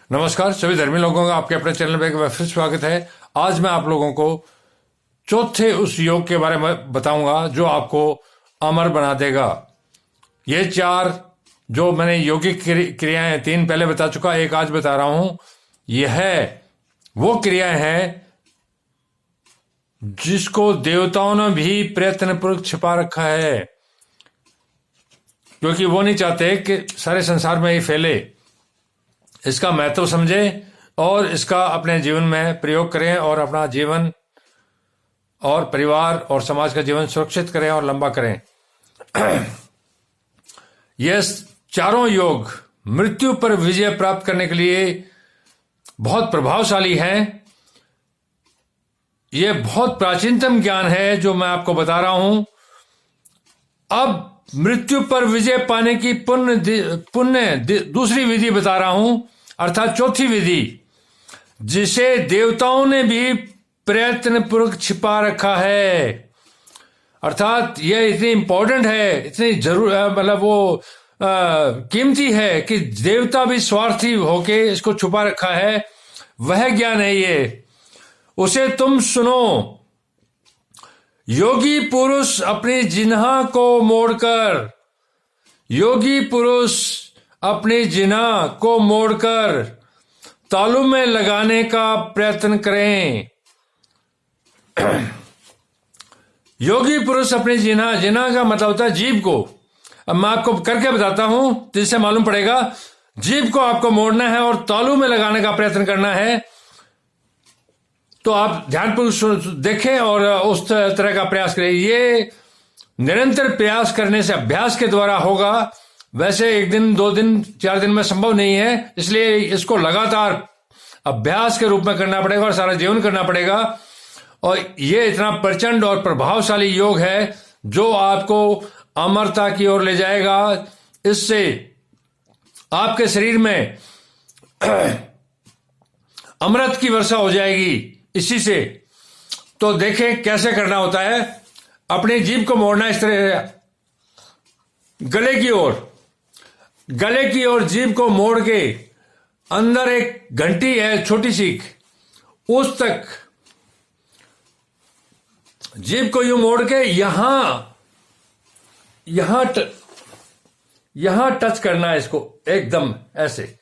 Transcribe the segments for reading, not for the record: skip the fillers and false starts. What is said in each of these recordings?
नमस्कार सभी धर्मी लोगों का आपके अपने चैनल में एक बार फिर स्वागत है। आज मैं आप लोगों को चौथे उस योग के बारे में बताऊंगा जो आपको अमर बना देगा। ये चार जो मैंने योगिक क्रियाएं तीन पहले बता चुका, एक आज बता रहा हूं। यह वो क्रियाएं हैं जिसको देवताओं ने भी प्रयत्नपूर्वक छिपा रखा है, क्योंकि वो नहीं चाहते कि सारे संसार में ये फैले। इसका महत्व समझें और इसका अपने जीवन में प्रयोग करें और अपना जीवन और परिवार और समाज का जीवन सुरक्षित करें और लंबा करें। ये चारों योग मृत्यु पर विजय प्राप्त करने के लिए बहुत प्रभावशाली हैं। ये बहुत प्राचीनतम ज्ञान है जो मैं आपको बता रहा हूं। अब मृत्यु पर विजय पाने की पुण्य दूसरी विधि बता रहा हूं, अर्थात चौथी विधि, जिसे देवताओं ने भी प्रयत्नपूर्वक छिपा रखा है। अर्थात यह इतनी इंपॉर्टेंट है, इतनी मतलब वो कीमती है कि देवता भी स्वार्थी होके इसको छुपा रखा है। वह ज्ञान है ये, उसे तुम सुनो। योगी पुरुष अपनी जिन्हा को मोड़कर, योगी पुरुष अपनी जिन्हा को मोड़कर तालू में लगाने का प्रयत्न करें। योगी पुरुष अपनी जिन्हा का मतलब होता है जीभ को। अब मैं आपको करके बताता हूं जिससे मालूम पड़ेगा। जीभ को आपको मोड़ना है और तालू में लगाने का प्रयत्न करना है। तो आप ध्यानपूर्वक देखें और उस तरह का प्रयास करें। ये निरंतर प्रयास करने से, अभ्यास के द्वारा होगा। वैसे एक दिन, दो दिन, 4 दिन में संभव नहीं है, इसलिए इसको लगातार अभ्यास के रूप में करना पड़ेगा और सारा जीवन करना पड़ेगा। और ये इतना प्रचंड और प्रभावशाली योग है जो आपको अमरता की ओर ले जाएगा। इससे आपके शरीर में अमृत की वर्षा हो जाएगी इसी से। तो देखें कैसे करना होता है। अपनी जीभ को मोड़ना इस तरह, गले की ओर जीभ को मोड़ के अंदर एक घंटी है छोटी सी, उस तक जीभ को यूं मोड़ के यहां टच करना है इसको, एकदम ऐसे।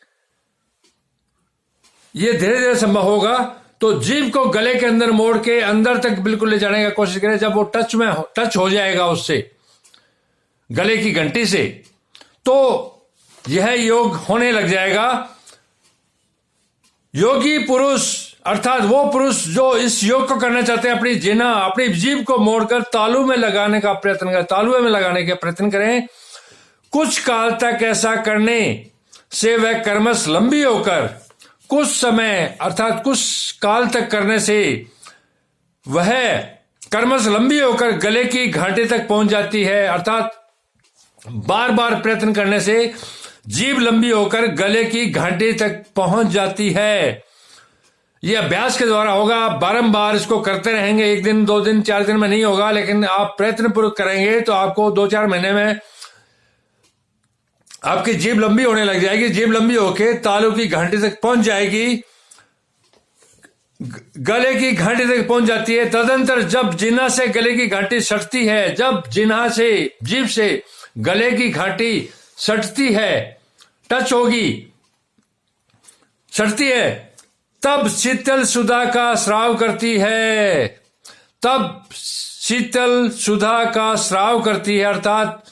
ये धीरे धीरे संभव होगा। तो जीभ को गले के अंदर मोड़ के अंदर तक बिल्कुल ले जाने की कोशिश करें। जब वो टच हो जाएगा उससे, गले की घंटी से, तो यह योग होने लग जाएगा। योगी पुरुष अर्थात वो पुरुष जो इस योग को करना चाहते हैं, अपनी जीभ को मोड़कर तालू में लगाने का प्रयत्न करें, तालुए में लगाने का प्रयत्न करें। कुछ काल तक ऐसा करने से वह कर्मश लंबी होकर, कुछ समय अर्थात कुछ काल तक करने से वह कर्मश लंबी होकर गले की घाटी तक पहुंच जाती है। अर्थात बार बार प्रयत्न करने से जीभ लंबी होकर गले की घाटी तक पहुंच जाती है। यह अभ्यास के द्वारा होगा। आप बारंबार इसको करते रहेंगे। 1 दिन, 2 दिन, 4 दिन में नहीं होगा, लेकिन आप प्रयत्नपूर्वक करेंगे तो आपको 2-4 महीने में आपकी जीभ लंबी होने लग जाएगी। जीभ लंबी होके तालू की घाटी तक पहुंच जाएगी, गले की घाटी तक पहुंच जाती है। तदंतर जब जिन्हा से गले की घाटी सटती है, जब जिन्हा से, जीभ से गले की घाटी सटती है, टच होगी, सटती है, तब शीतल सुधा का स्राव करती है। तब शीतल सुधा का स्राव करती है, अर्थात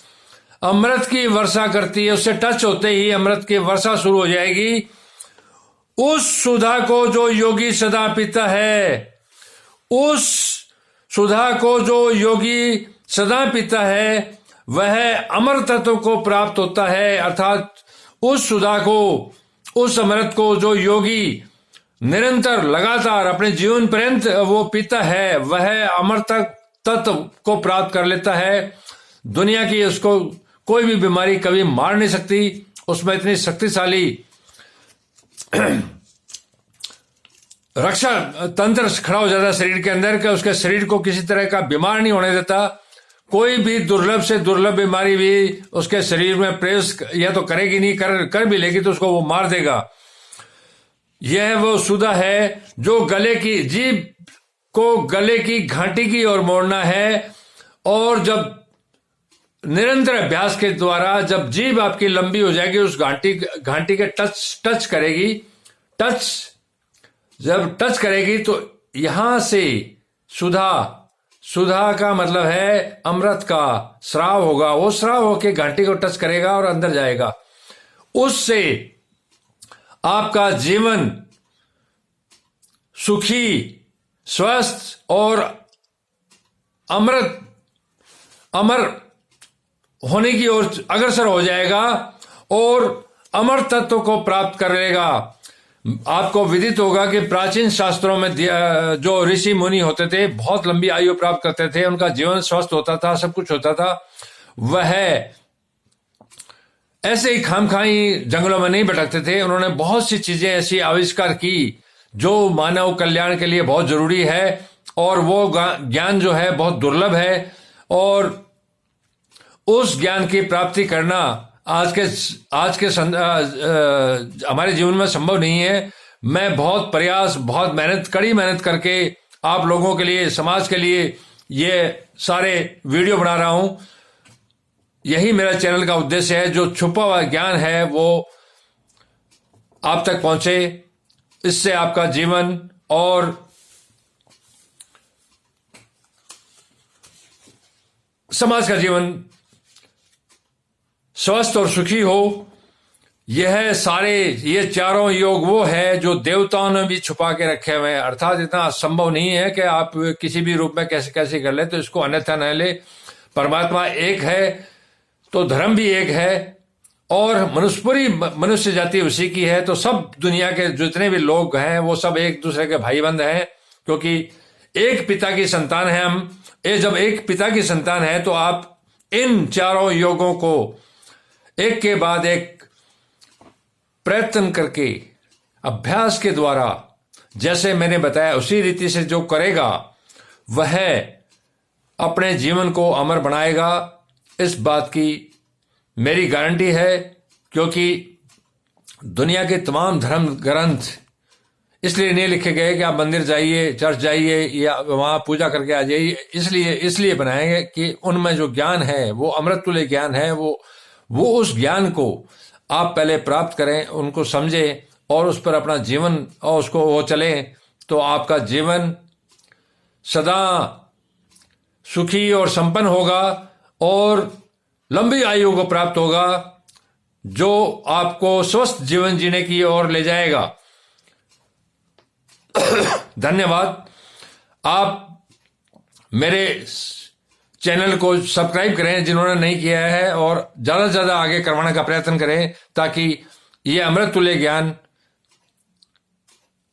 अमृत की वर्षा करती है। उससे टच होते ही अमृत की वर्षा शुरू हो जाएगी। उस सुधा को जो योगी सदा पीता है, उस सुधा को जो योगी सदा पीता है, वह अमर तत्व को प्राप्त होता है। अर्थात उस सुधा को, उस अमृत को जो योगी निरंतर लगातार अपने जीवन पर्यंत वो पीता है, वह अमर तत्व को प्राप्त कर लेता है। दुनिया की उसको कोई भी बीमारी कभी मार नहीं सकती। उसमें इतनी शक्तिशाली रक्षा तंत्र खड़ा हो जाता है शरीर के अंदर कि उसके शरीर को किसी तरह का बीमार नहीं होने देता। कोई भी दुर्लभ से दुर्लभ बीमारी भी उसके शरीर में प्रवेश या तो करेगी नहीं, कर भी लेगी तो उसको वो मार देगा। यह वो सुधा है जो गले की जीभ को गले की घाटी की ओर मोड़ना है। और जब निरंतर अभ्यास के द्वारा जब जीभ आपकी लंबी हो जाएगी, उस घाटी के टच करेगी, जब टच करेगी तो यहां से सुधा का मतलब है अमृत का स्राव होगा। वो स्राव होके घाटी को टच करेगा और अंदर जाएगा। उससे आपका जीवन सुखी, स्वस्थ और अमर होने की ओर अग्रसर हो जाएगा और अमर तत्व को प्राप्त कर लेगा। आपको विदित होगा कि प्राचीन शास्त्रों में जो ऋषि मुनि होते थे, बहुत लंबी आयु प्राप्त करते थे, उनका जीवन स्वस्थ होता था, सब कुछ होता था। वह ऐसे ही खामखाई जंगलों में नहीं भटकते थे। उन्होंने बहुत सी चीजें ऐसी आविष्कार की जो मानव कल्याण के लिए बहुत जरूरी है, और वो ज्ञान जो है बहुत दुर्लभ है, और उस ज्ञान की प्राप्ति करना आज के हमारे जीवन में संभव नहीं है। मैं बहुत प्रयास, बहुत कड़ी मेहनत करके आप लोगों के लिए, समाज के लिए ये सारे वीडियो बना रहा हूं। यही मेरा चैनल का उद्देश्य है। जो छुपा हुआ ज्ञान है वो आप तक पहुंचे, इससे आपका जीवन और समाज का जीवन स्वस्थ और सुखी हो। यह ये चारों योग वो है जो देवताओं ने भी छुपा के रखे हुए हैं। अर्थात इतना संभव नहीं है कि आप किसी भी रूप में कैसे कैसे कर ले, तो इसको अन्यथा न ले। परमात्मा एक है तो धर्म भी एक है, और पूरी मनुष्य जाति उसी की है। तो सब दुनिया के जितने भी लोग हैं वो सब एक दूसरे के भाई बंद हैं, क्योंकि एक पिता की संतान है हम। जब एक पिता की संतान है तो आप इन चारों योगों को एक के बाद एक प्रयत्न करके, अभ्यास के द्वारा, जैसे मैंने बताया उसी रीति से जो करेगा वह अपने जीवन को अमर बनाएगा। इस बात की मेरी गारंटी है, क्योंकि दुनिया के तमाम धर्म ग्रंथ इसलिए नहीं लिखे गए कि आप मंदिर जाइए, चर्च जाइए या वहां पूजा करके आ जाइए। इसलिए बनाएंगे कि उनमें जो ज्ञान है वो अमृत तुल्य ज्ञान है। वो उस ज्ञान को आप पहले प्राप्त करें, उनको समझें और उस पर अपना जीवन और उसको वो चलें, तो आपका जीवन सदा सुखी और संपन्न होगा और लंबी आयु को प्राप्त होगा, जो आपको स्वस्थ जीवन जीने की ओर ले जाएगा। धन्यवाद। आप मेरे चैनल को सब्सक्राइब करें जिन्होंने नहीं किया है, और ज्यादा से ज्यादा आगे करवाने का प्रयत्न करें, ताकि ये अमृत तुल्य ज्ञान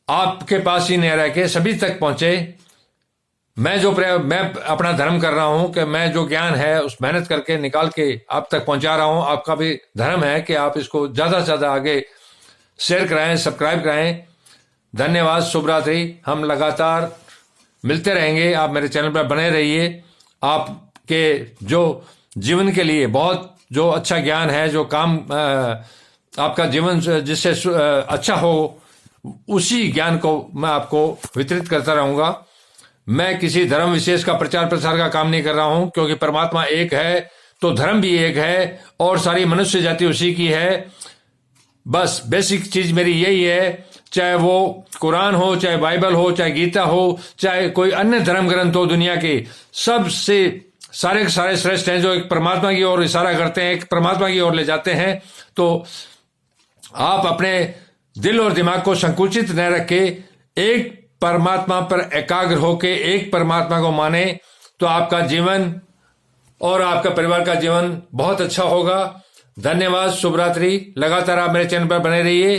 आपके पास ही नहीं रह के सभी तक पहुंचे। मैं अपना धर्म कर रहा हूं कि मैं जो ज्ञान है उस मेहनत करके निकाल के आप तक पहुंचा रहा हूं। आपका भी धर्म है कि आप इसको ज्यादा से ज्यादा आगे शेयर कराएं, सब्सक्राइब कराएं। धन्यवाद। शुभ रात्रि। हम लगातार मिलते रहेंगे। आप मेरे चैनल पर बने रहिए। आपके जो जीवन के लिए बहुत जो अच्छा ज्ञान है, जो काम आपका जीवन जिससे अच्छा हो, उसी ज्ञान को मैं आपको वितरित करता रहूंगा। मैं किसी धर्म विशेष का प्रचार प्रसार का काम नहीं कर रहा हूं, क्योंकि परमात्मा एक है तो धर्म भी एक है और सारी मनुष्य जाति उसी की है। बस बेसिक चीज मेरी यही है, चाहे वो कुरान हो, चाहे बाइबल हो, चाहे गीता हो, चाहे कोई अन्य धर्म ग्रंथ हो, दुनिया के सबसे सारे के सारे श्रेष्ठ हैं, जो एक परमात्मा की ओर इशारा करते हैं, एक परमात्मा की ओर ले जाते हैं। तो आप अपने दिल और दिमाग को संकुचित न रखे, एक परमात्मा पर एकाग्र होके एक परमात्मा को माने, तो आपका जीवन और आपका परिवार का जीवन बहुत अच्छा होगा। धन्यवाद। शुभ रात्रि। लगातार आप मेरे चैनल पर बने रहिए।